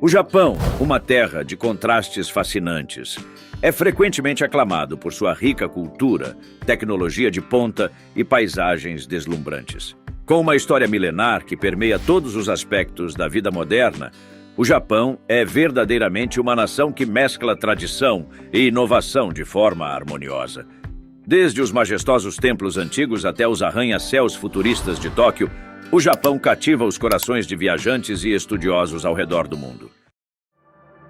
O Japão, uma terra de contrastes fascinantes, é frequentemente aclamado por sua rica cultura, tecnologia de ponta e paisagens deslumbrantes. Com uma história milenar que permeia todos os aspectos da vida moderna, o Japão é verdadeiramente uma nação que mescla tradição e inovação de forma harmoniosa. Desde os majestosos templos antigos até os arranha-céus futuristas de Tóquio, o Japão cativa os corações de viajantes e estudiosos ao redor do mundo.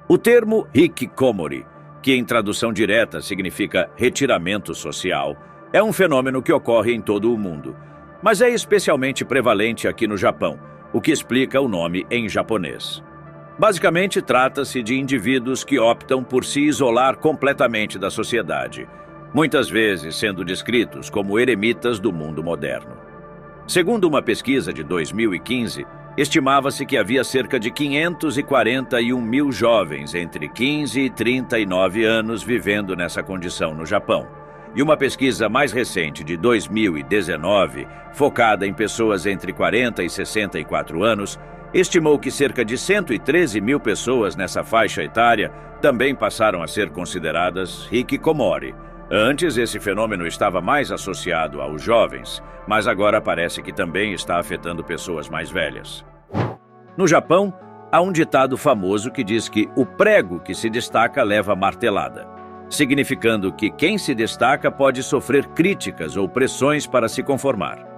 O termo hikikomori, que em tradução direta significa retiramento social, é um fenômeno que ocorre em todo o mundo, mas é especialmente prevalente aqui no Japão, o que explica o nome em japonês. Basicamente, trata-se de indivíduos que optam por se isolar completamente da sociedade, muitas vezes sendo descritos como eremitas do mundo moderno. Segundo uma pesquisa de 2015, estimava-se que havia cerca de 541 mil jovens entre 15 e 39 anos vivendo nessa condição no Japão. E uma pesquisa mais recente, de 2019, focada em pessoas entre 40 e 64 anos, estimou que cerca de 113 mil pessoas nessa faixa etária também passaram a ser consideradas hikikomori. Antes, esse fenômeno estava mais associado aos jovens, mas agora parece que também está afetando pessoas mais velhas. No Japão, há um ditado famoso que diz que o prego que se destaca leva martelada, significando que quem se destaca pode sofrer críticas ou pressões para se conformar.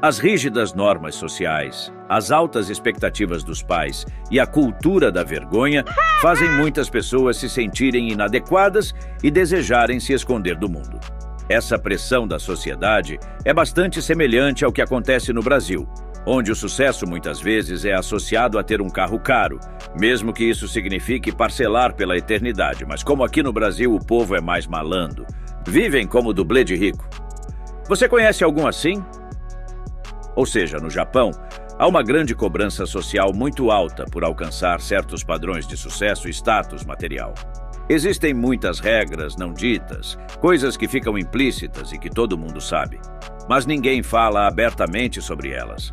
As rígidas normas sociais, as altas expectativas dos pais e a cultura da vergonha fazem muitas pessoas se sentirem inadequadas e desejarem se esconder do mundo. Essa pressão da sociedade é bastante semelhante ao que acontece no Brasil, onde o sucesso muitas vezes é associado a ter um carro caro, mesmo que isso signifique parcelar pela eternidade. Mas como aqui no Brasil o povo é mais malandro, vivem como dublê de rico. Você conhece algum assim? Ou seja, no Japão, há uma grande cobrança social muito alta por alcançar certos padrões de sucesso e status material. Existem muitas regras não ditas, coisas que ficam implícitas e que todo mundo sabe, mas ninguém fala abertamente sobre elas.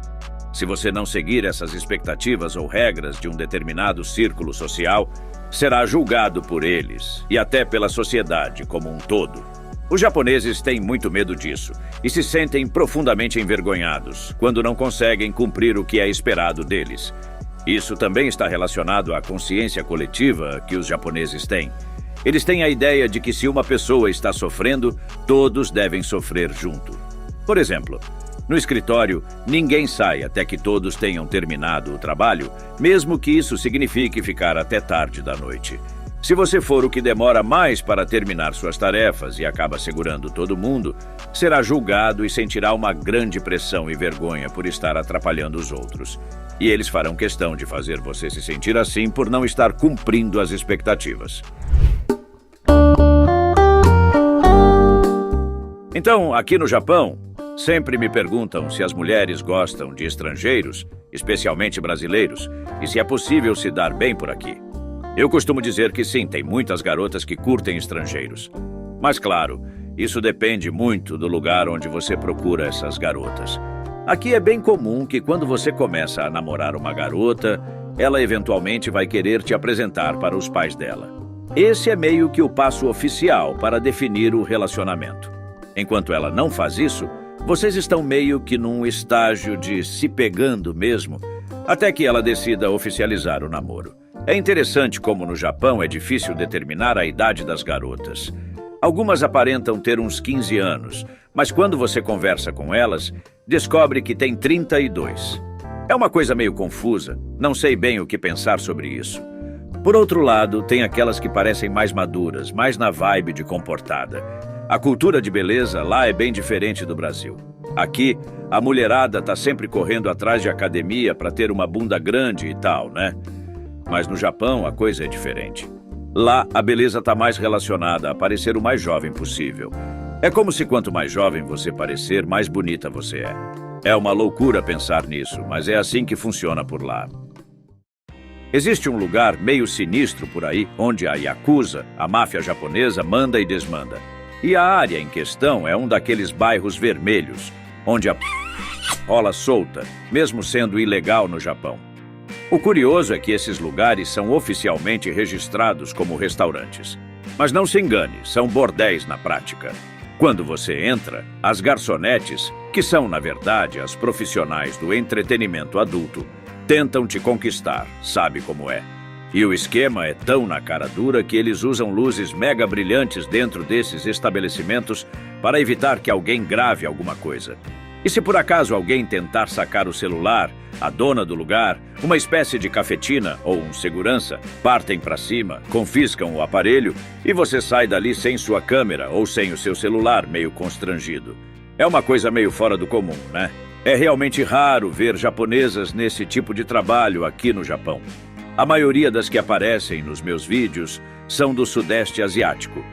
Se você não seguir essas expectativas ou regras de um determinado círculo social, será julgado por eles e até pela sociedade como um todo. Os japoneses têm muito medo disso e se sentem profundamente envergonhados quando não conseguem cumprir o que é esperado deles. Isso também está relacionado à consciência coletiva que os japoneses têm. Eles têm a ideia de que se uma pessoa está sofrendo, todos devem sofrer junto. Por exemplo, no escritório, ninguém sai até que todos tenham terminado o trabalho, mesmo que isso signifique ficar até tarde da noite. Se você for o que demora mais para terminar suas tarefas e acaba segurando todo mundo, será julgado e sentirá uma grande pressão e vergonha por estar atrapalhando os outros. E eles farão questão de fazer você se sentir assim por não estar cumprindo as expectativas. Então, aqui no Japão, sempre me perguntam se as mulheres gostam de estrangeiros, especialmente brasileiros, e se é possível se dar bem por aqui. Eu costumo dizer que sim, tem muitas garotas que curtem estrangeiros. Mas claro, isso depende muito do lugar onde você procura essas garotas. Aqui é bem comum que quando você começa a namorar uma garota, ela eventualmente vai querer te apresentar para os pais dela. Esse é meio que o passo oficial para definir o relacionamento. Enquanto ela não faz isso, vocês estão meio que num estágio de se pegando mesmo, até que ela decida oficializar o namoro. É interessante como no Japão é difícil determinar a idade das garotas. Algumas aparentam ter uns 15 anos, mas quando você conversa com elas, descobre que tem 32. É uma coisa meio confusa, não sei bem o que pensar sobre isso. Por outro lado, tem aquelas que parecem mais maduras, mais na vibe de comportada. A cultura de beleza lá é bem diferente do Brasil. Aqui, a mulherada tá sempre correndo atrás de academia para ter uma bunda grande e tal, né? Mas no Japão a coisa é diferente. Lá, a beleza está mais relacionada a parecer o mais jovem possível. É como se quanto mais jovem você parecer, mais bonita você é. É uma loucura pensar nisso, mas é assim que funciona por lá. Existe um lugar meio sinistro por aí, onde a Yakuza, a máfia japonesa, manda e desmanda. E a área em questão é um daqueles bairros vermelhos, onde a rola solta, mesmo sendo ilegal no Japão. O curioso é que esses lugares são oficialmente registrados como restaurantes. Mas não se engane, são bordéis na prática. Quando você entra, as garçonetes, que são, na verdade, as profissionais do entretenimento adulto, tentam te conquistar, sabe como é. E o esquema é tão na cara dura que eles usam luzes mega brilhantes dentro desses estabelecimentos para evitar que alguém grave alguma coisa. E se por acaso alguém tentar sacar o celular, a dona do lugar, uma espécie de cafetina ou um segurança, partem para cima, confiscam o aparelho e você sai dali sem sua câmera ou sem o seu celular, meio constrangido. É uma coisa meio fora do comum, né? É realmente raro ver japonesas nesse tipo de trabalho aqui no Japão. A maioria das que aparecem nos meus vídeos são do Sudeste Asiático,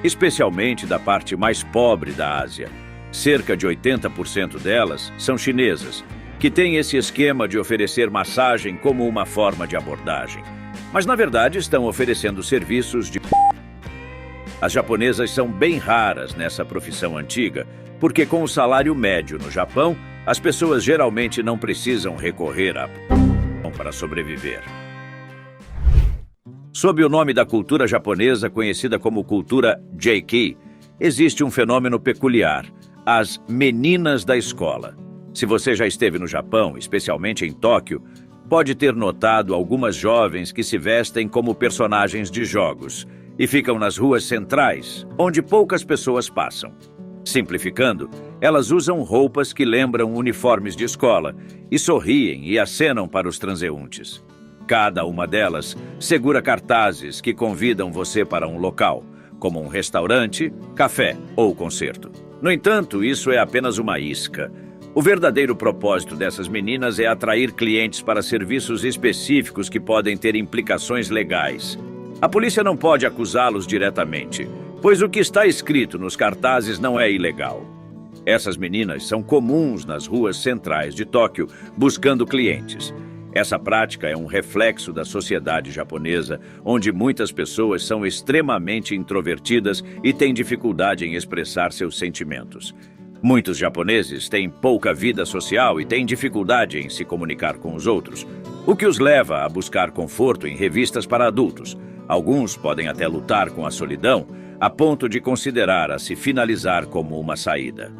especialmente da parte mais pobre da Ásia. Cerca de 80% delas são chinesas, que têm esse esquema de oferecer massagem como uma forma de abordagem. Mas, na verdade, estão oferecendo serviços de... As japonesas são bem raras nessa profissão antiga, porque com o salário médio no Japão, as pessoas geralmente não precisam recorrer a para sobreviver. Sob o nome da cultura japonesa, conhecida como cultura J-Kei, existe um fenômeno peculiar: as meninas da escola. Se você já esteve no Japão, especialmente em Tóquio, pode ter notado algumas jovens que se vestem como personagens de jogos e ficam nas ruas centrais, onde poucas pessoas passam. Simplificando, elas usam roupas que lembram uniformes de escola e sorriem e acenam para os transeuntes. Cada uma delas segura cartazes que convidam você para um local, como um restaurante, café ou concerto. No entanto, isso é apenas uma isca. O verdadeiro propósito dessas meninas é atrair clientes para serviços específicos que podem ter implicações legais. A polícia não pode acusá-los diretamente, pois o que está escrito nos cartazes não é ilegal. Essas meninas são comuns nas ruas centrais de Tóquio, buscando clientes. Essa prática é um reflexo da sociedade japonesa, onde muitas pessoas são extremamente introvertidas e têm dificuldade em expressar seus sentimentos. Muitos japoneses têm pouca vida social e têm dificuldade em se comunicar com os outros, o que os leva a buscar conforto em revistas para adultos. Alguns podem até lutar com a solidão, a ponto de considerar a se finalizar como uma saída.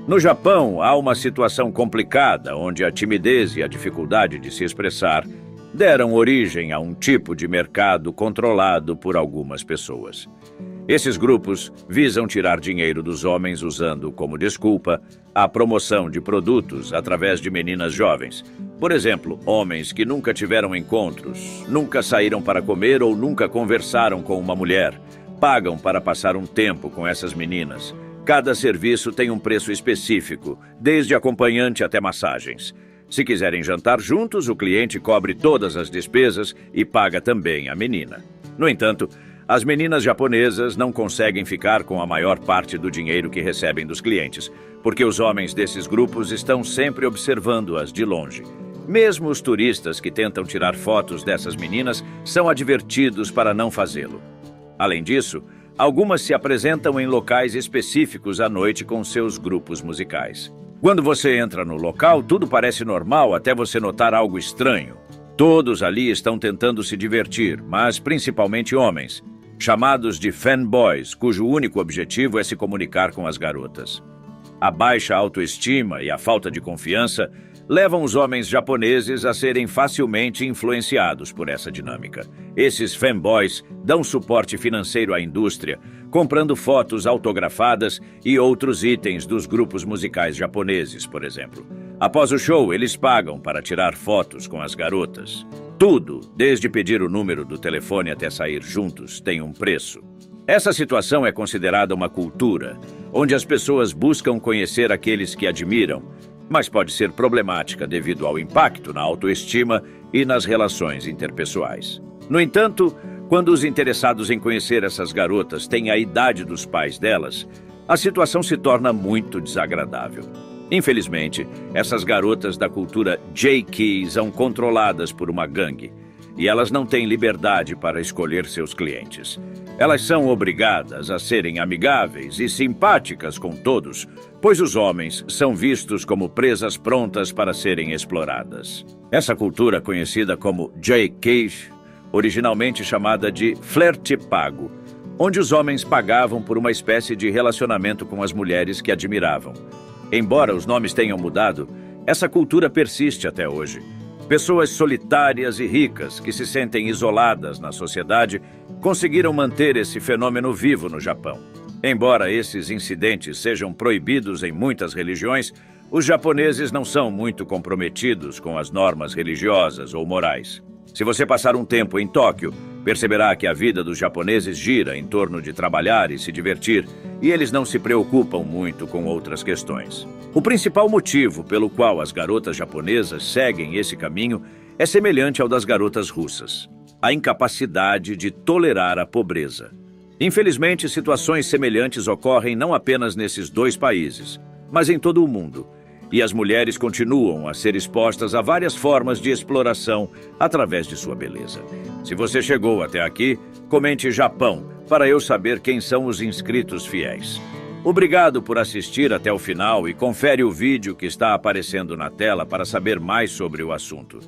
No Japão, há uma situação complicada, onde a timidez e a dificuldade de se expressar deram origem a um tipo de mercado controlado por algumas pessoas. Esses grupos visam tirar dinheiro dos homens usando como desculpa a promoção de produtos através de meninas jovens. Por exemplo, homens que nunca tiveram encontros, nunca saíram para comer ou nunca conversaram com uma mulher, pagam para passar um tempo com essas meninas. Cada serviço tem um preço específico, desde acompanhante até massagens. Se quiserem jantar juntos, o cliente cobre todas as despesas e paga também a menina. No entanto, as meninas japonesas não conseguem ficar com a maior parte do dinheiro que recebem dos clientes, porque os homens desses grupos estão sempre observando-as de longe. Mesmo os turistas que tentam tirar fotos dessas meninas são advertidos para não fazê-lo. Além disso, algumas se apresentam em locais específicos à noite com seus grupos musicais. Quando você entra no local, tudo parece normal até você notar algo estranho. Todos ali estão tentando se divertir, mas principalmente homens, chamados de fanboys, cujo único objetivo é se comunicar com as garotas. A baixa autoestima e a falta de confiança levam os homens japoneses a serem facilmente influenciados por essa dinâmica. Esses fanboys dão suporte financeiro à indústria, comprando fotos autografadas e outros itens dos grupos musicais japoneses, por exemplo. Após o show, eles pagam para tirar fotos com as garotas. Tudo, desde pedir o número do telefone até sair juntos, tem um preço. Essa situação é considerada uma cultura, onde as pessoas buscam conhecer aqueles que admiram, mas pode ser problemática devido ao impacto na autoestima e nas relações interpessoais. No entanto, quando os interessados em conhecer essas garotas têm a idade dos pais delas, a situação se torna muito desagradável. Infelizmente, essas garotas da cultura J-Kei são controladas por uma gangue. e elas não têm liberdade para escolher seus clientes. Elas são obrigadas a serem amigáveis e simpáticas com todos, pois os homens são vistos como presas prontas para serem exploradas. Essa cultura, conhecida como Jay-Cage, originalmente chamada de flerte pago, onde os homens pagavam por uma espécie de relacionamento com as mulheres que admiravam. Embora os nomes tenham mudado, essa cultura persiste até hoje. Pessoas solitárias e ricas que se sentem isoladas na sociedade conseguiram manter esse fenômeno vivo no Japão. Embora esses incidentes sejam proibidos em muitas religiões, os japoneses não são muito comprometidos com as normas religiosas ou morais. Se você passar um tempo em Tóquio, perceberá que a vida dos japoneses gira em torno de trabalhar e se divertir, e eles não se preocupam muito com outras questões. O principal motivo pelo qual as garotas japonesas seguem esse caminho é semelhante ao das garotas russas: a incapacidade de tolerar a pobreza. Infelizmente, situações semelhantes ocorrem não apenas nesses dois países, mas em todo o mundo. E as mulheres continuam a ser expostas a várias formas de exploração através de sua beleza. Se você chegou até aqui, comente Japão para eu saber quem são os inscritos fiéis. Obrigado por assistir até o final e confere o vídeo que está aparecendo na tela para saber mais sobre o assunto.